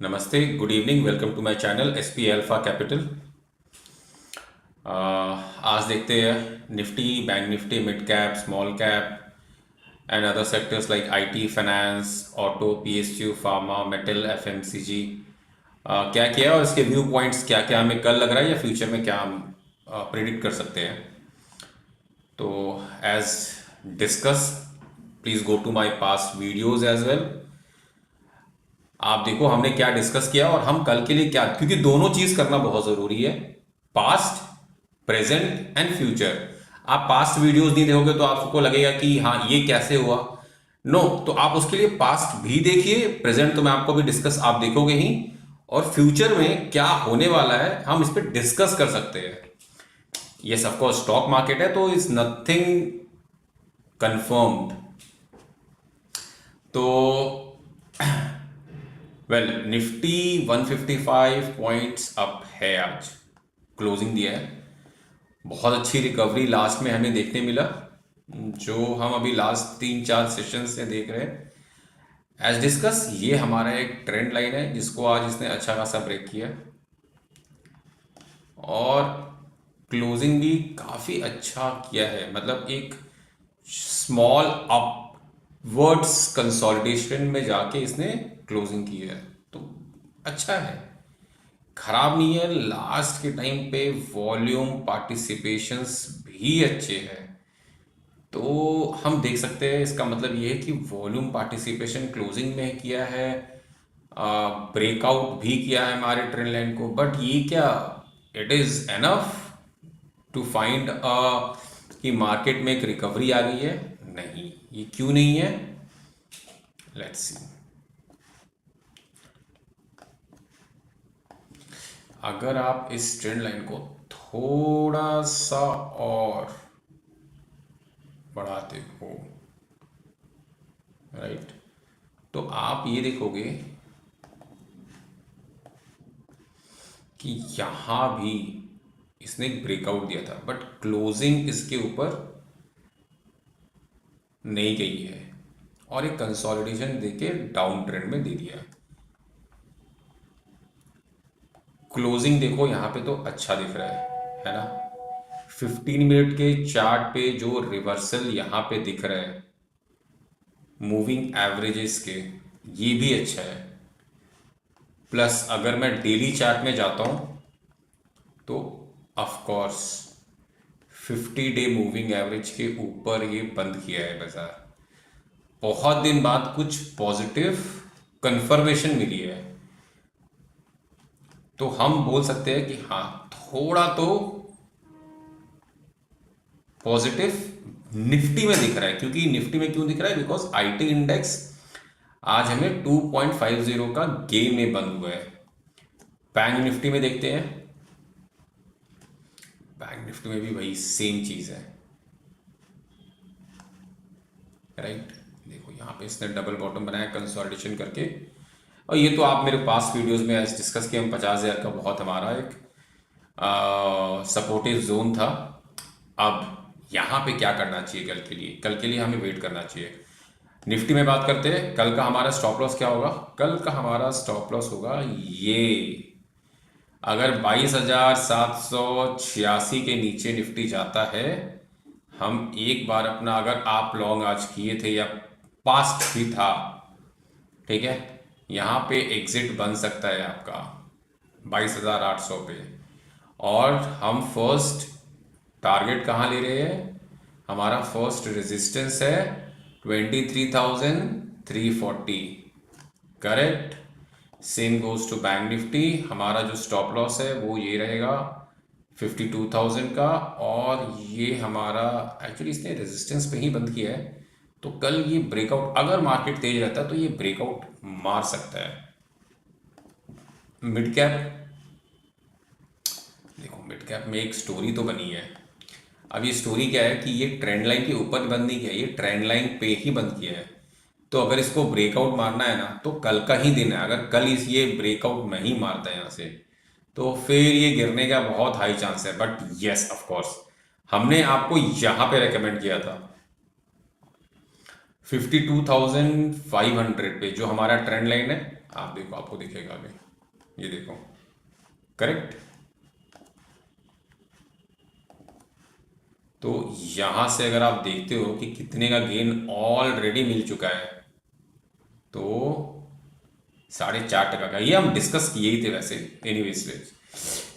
नमस्ते, good evening, welcome to my channel SP alpha capital. आज देखते हैं Nifty, bank Nifty, mid cap, small cap and other sectors like IT, finance, auto, PSU, pharma, metal, FMCG क्या क्या है और इसके व्यू पॉइंट्स क्या क्या हमें कल लग रहा है या फ्यूचर में क्या हम प्रिडिक्ट कर सकते हैं। तो as discuss, please go to my past videos as well. आप देखो हमने क्या डिस्कस किया और हम कल के लिए क्या, क्योंकि दोनों चीज करना बहुत जरूरी है, पास्ट, प्रेजेंट एंड फ्यूचर। आप पास्ट वीडियोस नहीं देखोगे तो आपको लगेगा कि हाँ ये कैसे हुआ। नो, तो आप उसके लिए पास्ट भी देखिए, प्रेजेंट तो मैं आपको भी डिस्कस आप देखोगे ही, और फ्यूचर में क्या होने वाला है हम इस पर डिस्कस कर सकते हैं। यस, ऑफकोर्स स्टॉक मार्केट है तो इज नथिंग कंफर्म्ड। तो वेल, निफ्टी 155 पॉइंट्स अप है, आज क्लोजिंग दिया है। बहुत अच्छी रिकवरी लास्ट में हमें देखने मिला, जो हम अभी लास्ट 3-4 सेशन से देख रहे हैं। एज डिस्कस, ये हमारा एक ट्रेंड लाइन है जिसको आज इसने अच्छा खासा ब्रेक किया और क्लोजिंग भी काफ़ी अच्छा किया है, मतलब एक स्मॉल अपवर्ड्स कंसोलिडेशन में जाके इसने क्लोजिंग की है, तो अच्छा है, खराब नहीं है। लास्ट के टाइम पे वॉल्यूम पार्टिसिपेशंस भी अच्छे हैं, तो हम देख सकते हैं इसका मतलब ये है कि वॉल्यूम पार्टिसिपेशन क्लोजिंग में किया है, ब्रेकआउट भी किया है हमारे ट्रेंड लाइन को, बट ये क्या it is enough to find कि मार्केट में एक रिकवरी आ गई है? नहीं, ये क्यों नहीं है, लेट्स सी। अगर आप इस ट्रेंड लाइन को थोड़ा सा और बढ़ाते हो, राइट, तो आप ये देखोगे कि यहां भी इसने एक ब्रेकआउट दिया था, बट क्लोजिंग इसके ऊपर नहीं गई है और एक कंसोलिडेशन देके डाउन ट्रेंड में दे दिया। क्लोजिंग देखो यहाँ पे तो अच्छा दिख रहा है ना। 15 मिनट के चार्ट पे जो रिवर्सल यहाँ पे दिख रहा है मूविंग एवरेजेस के, ये भी अच्छा है। प्लस अगर मैं डेली चार्ट में जाता हूँ तो of course 50 day moving average के ऊपर ये बंद किया है बाजार। बहुत दिन बाद कुछ पॉजिटिव कंफर्मेशन मिली है, तो हम बोल सकते हैं कि हाँ थोड़ा तो पॉजिटिव निफ्टी में दिख रहा है। क्योंकि निफ्टी में क्यों दिख रहा है? बिकॉज आईटी इंडेक्स आज हमें 2.50 का गेन में बंद हुआ है। बैंक निफ्टी में देखते हैं, बैंक निफ्टी में भी वही सेम चीज है, राइट। देखो यहाँ पे इसने डबल बॉटम बनाया कंसोलिडेशन करके, और ये तो आप मेरे पास वीडियोस में ऐसे डिस्कस किए हम, 50,000 का बहुत हमारा एक सपोर्टिव जोन था। अब यहाँ पे क्या करना चाहिए कल के लिए? कल के लिए हमें वेट करना चाहिए। निफ्टी में बात करते हैं, कल का हमारा स्टॉप लॉस क्या होगा? कल का हमारा स्टॉप लॉस होगा ये, अगर 22,786 के नीचे निफ्टी जाता है, हम एक बार अपना, अगर आप लॉन्ग आज किए थे या पास्ट भी था, ठीक है, यहाँ पे एग्जिट बन सकता है आपका 22,800 पे। और हम फर्स्ट टारगेट कहाँ ले रहे हैं? हमारा फर्स्ट रेजिस्टेंस है 23,340, correct. Same goes to bank Nifty, हमारा जो स्टॉप लॉस है वो ये रहेगा 52,000 का, और ये हमारा एक्चुअली इसने रेजिस्टेंस पे ही बंद किया है, तो कल ये ब्रेकआउट, अगर मार्केट तेज रहता है तो ये ब्रेकआउट मार सकता है। मिड कैप देखो, मिड कैप में एक स्टोरी तो बनी है। अब ये स्टोरी क्या है कि ये ट्रेंड लाइन के ऊपर बंद नहीं किया, ये ट्रेंड लाइन पे ही बंद किया है। तो अगर इसको ब्रेकआउट मारना है ना, तो कल का ही दिन है। अगर कल इस ये ब्रेकआउट नहीं मारता है यहाँ से, तो फिर ये गिरने का बहुत हाई चांस है। बट यस, ऑफ कोर्स हमने आपको यहाँ पे रेकमेंड किया था 52,500 पे, जो हमारा ट्रेंड लाइन है, आप देखो, आपको दिखेगा अभी, ये देखो, करेक्ट। तो यहाँ से अगर आप देखते हो कि कितने का गेन ऑलरेडी मिल चुका है, तो 4.5% का, ये हम डिस्कस किए ही थे वैसे। एनीवेज,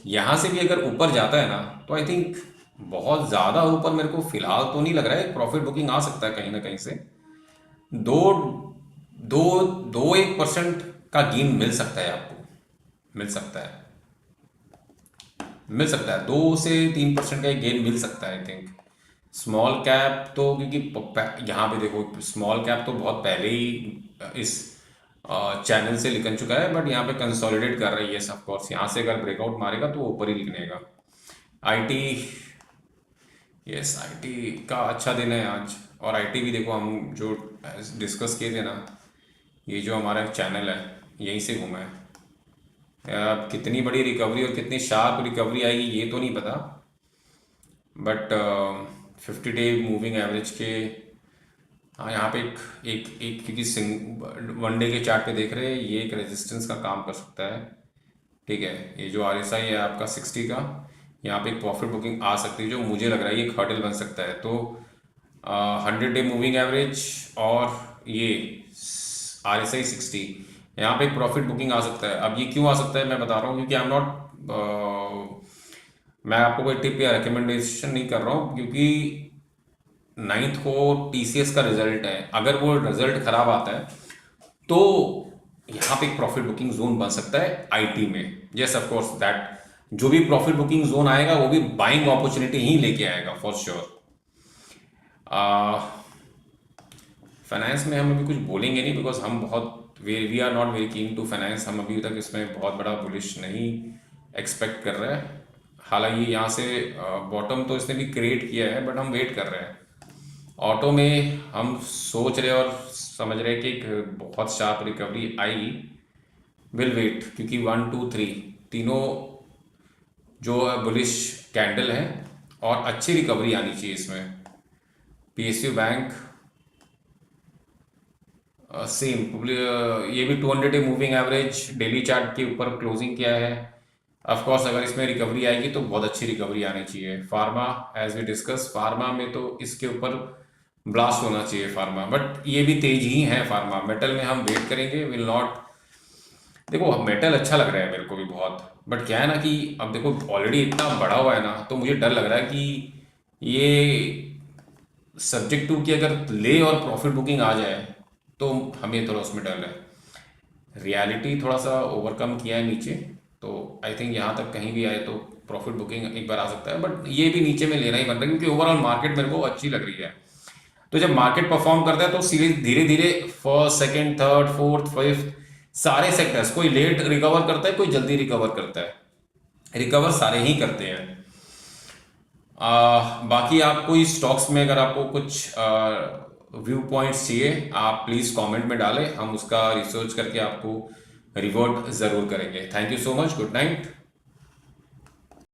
यहाँ से भी अगर ऊपर जाता है ना, तो आई थिंक बहुत ज़्यादा ऊपर मेरे को फिलहाल तो नहीं लग रहा है, प्रॉफिट बुकिंग आ सकता है कहीं ना कहीं से। दो दो दो 1% का गेन मिल सकता है आपको, मिल सकता है, मिल सकता है, 2 से 3% का गेन मिल सकता है आई थिंक। स्मॉल कैप तो क्योंकि यहाँ पे देखो, स्मॉल कैप तो बहुत पहले ही इस चैनल से निकल चुका है, बट यहाँ पे कंसोलिडेट कर रही है सब कोर्स। यहाँ से अगर ब्रेकआउट मारेगा तो ऊपर ही निकलेगा। आईटी, यस, आईटी का अच्छा दिन है आज। और आईटी भी देखो, हम जो डिस्कस किए थे ना, ये जो हमारा चैनल है यहीं से घूमा है। अब कितनी बड़ी रिकवरी और कितनी शार्प रिकवरी आएगी ये तो नहीं पता, बट 50 डे मूविंग एवरेज के, हाँ, यहाँ पे एक एक एक क्योंकि वन डे के चार्ट पे देख रहे हैं, ये एक रेजिस्टेंस का काम कर सकता है। ठीक है, ये जो RSI है आपका 60 का, यहाँ पे एक प्रॉफिट बुकिंग आ सकती है, जो मुझे लग रहा है ये एक हर्डल बन सकता है। तो 100 डे मूविंग एवरेज और ये RSI 60, यहाँ पे एक प्रॉफिट बुकिंग आ सकता है। अब ये क्यों आ सकता है मैं बता रहा हूँ, क्योंकि आई एम नॉट, मैं आपको कोई टिप या रिकमेंडेशन नहीं कर रहा हूँ, क्योंकि 9th को TCS का रिजल्ट है। अगर वो रिजल्ट खराब आता है तो यहाँ पे एक प्रॉफिट बुकिंग जोन बन सकता है आईटी में। यस, ऑफ कोर्स दैट, जो भी प्रॉफिट बुकिंग जोन आएगा वो भी बाइंग अपॉर्चुनिटी ही लेके आएगा फॉर श्योर। फाइनेंस में हम अभी कुछ बोलेंगे नहीं, बिकॉज हम बहुत, we are not very keen to finance. हम अभी तक इसमें बहुत बड़ा बुलिश नहीं एक्सपेक्ट कर रहे हैं। हालांकि यहाँ से बॉटम तो इसने भी क्रिएट किया है, बट हम वेट कर रहे हैं। ऑटो में हम सोच रहे और समझ रहे कि एक बहुत शार्प रिकवरी आएगी। विल वेट, क्योंकि 1 2 3 तीनों जो बुलिश कैंडल है और अच्छी रिकवरी आनी चाहिए इसमें। PSU बैंक सेम, ये भी 200 day moving average daily chart के ऊपर क्लोजिंग किया है। ऑफ कोर्स अगर इसमें रिकवरी आएगी तो बहुत अच्छी रिकवरी आनी चाहिए। Pharma, as we discuss, pharma में तो इसके ऊपर ब्लास्ट होना चाहिए फार्मा, बट ये भी तेज ही है फार्मा। मेटल में हम वेट करेंगे, विल नॉट। देखो, मेटल अच्छा लग रहा है मेरे को भी बहुत, बट क्या है ना कि अब देखो ऑलरेडी इतना बड़ा हुआ है ना, तो मुझे डर लग रहा है कि ये सब्जेक्ट टू की अगर ले और प्रॉफिट बुकिंग आ जाए तो हमें थोड़ा उसमें डर है। रियलिटी थोड़ा सा ओवरकम किया है नीचे, तो आई थिंक यहाँ तक कहीं भी आए तो प्रॉफिट बुकिंग एक बार आ सकता है, बट ये भी नीचे में लेना ही बन रहा है, क्योंकि ओवरऑल मार्केट मेरे को अच्छी लग रही है। तो जब मार्केट परफॉर्म करता है तो सीरीज धीरे धीरे first, second, third, fourth, fifth, सारे सेक्टर्स, कोई लेट रिकवर करता है, कोई जल्दी रिकवर करता है, रिकवर सारे ही करते हैं। बाकी आपको इस स्टॉक्स में अगर आपको कुछ व्यू पॉइंट्स चाहिए, आप प्लीज़ कमेंट में डालें, हम उसका रिसर्च करके आपको रिवर्ट ज़रूर करेंगे। Thank you so much, good night.